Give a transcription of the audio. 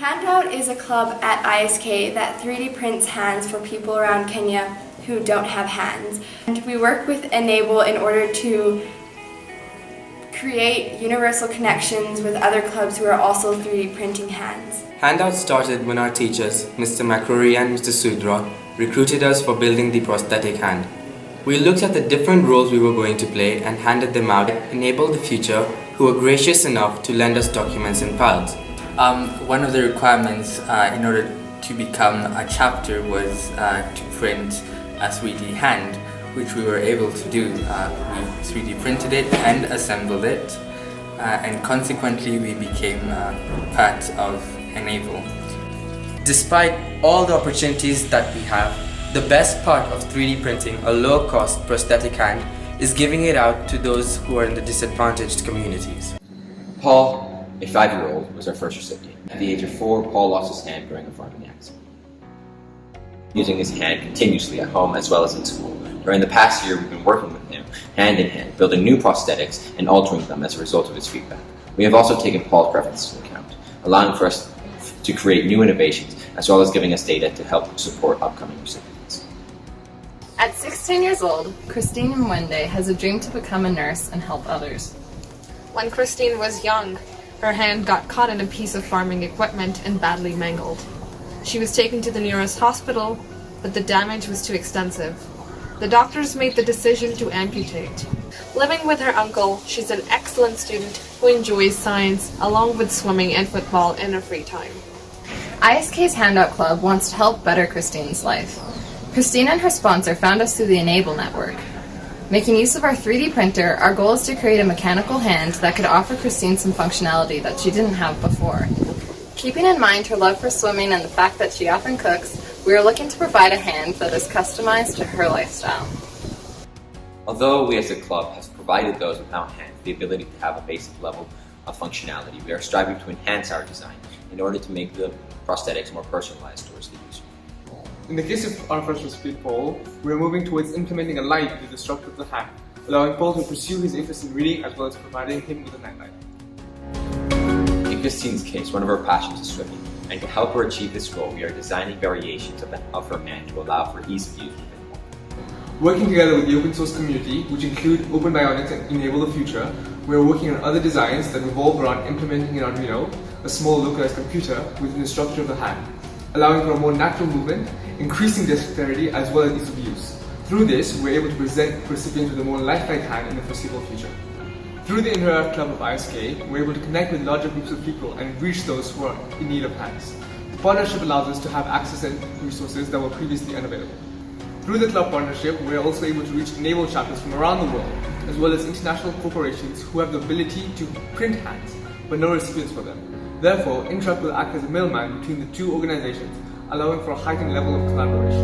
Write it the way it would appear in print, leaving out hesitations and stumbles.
Handout is a club at ISK that 3D prints hands for people around Kenya who don't have hands. And we work with Enable in order to create universal connections with other clubs who are also 3D printing hands. Handout started when our teachers, Mr. McCrory and Mr. Sudra, recruited us for building the prosthetic hand. We looked at the different roles we were going to play and handed them out to Enable the Future, who were gracious enough to lend us documents and files. One of the requirements in order to become a chapter was to print a 3D hand, which we were able to do. We 3D printed it and assembled it, and consequently we became part of Enable. Despite all the opportunities that we have, the best part of 3D printing a low-cost prosthetic hand is giving it out to those who are in the disadvantaged communities. Paul, a 5-year-old, was our first recipient. At the age of 4, Paul lost his hand during a farming accident. Using his hand continuously at home as well as in school. During the past year, we've been working with him, hand in hand, building new prosthetics and altering them as a result of his feedback. We have also taken Paul's preferences into account, allowing for us to create new innovations, as well as giving us data to help support upcoming recipients. At 16 years old, Christine Mwende has a dream to become a nurse and help others. When Christine was young, her hand got caught in a piece of farming equipment and badly mangled. She was taken to the nearest hospital, but the damage was too extensive. The doctors made the decision to amputate. Living with her uncle, she's an excellent student who enjoys science along with swimming and football in her free time. ISK's Handout Club wants to help better Christine's life. Christine and her sponsor found us through the Enable network. Making use of our 3D printer, our goal is to create a mechanical hand that could offer Christine some functionality that she didn't have before. Keeping in mind her love for swimming and the fact that she often cooks, we are looking to provide a hand that is customized to her lifestyle. Although we as a club have provided those without hands the ability to have a basic level of functionality, we are striving to enhance our design in order to make the prosthetics more personalized towards the user. In the case of our first recipient, Paul, we are moving towards implementing a light into the structure of the hand, allowing Paul to pursue his interest in reading as well as providing him with a nightlight. In Christine's case, one of her passions is swimming, and to help her achieve this goal, we are designing variations of her hand to allow for ease of use within one. Working together with the open source community, which include Open Bionics and Enable the Future, we are working on other designs that revolve around implementing an Arduino, a small localized computer, within the structure of the hand, allowing for a more natural movement, increasing dexterity as well as ease of use. Through this, we are able to present recipients with a more lifelike hand in the foreseeable future. Through the Interact Club of ISK, we're able to connect with larger groups of people and reach those who are in need of hands. The partnership allows us to have access and resources that were previously unavailable. Through the club partnership, we're also able to reach Enable chapters from around the world, as well as international corporations who have the ability to print hands, but no recipients for them. Therefore, Interact will act as a middleman between the two organizations, allowing for a heightened level of collaboration.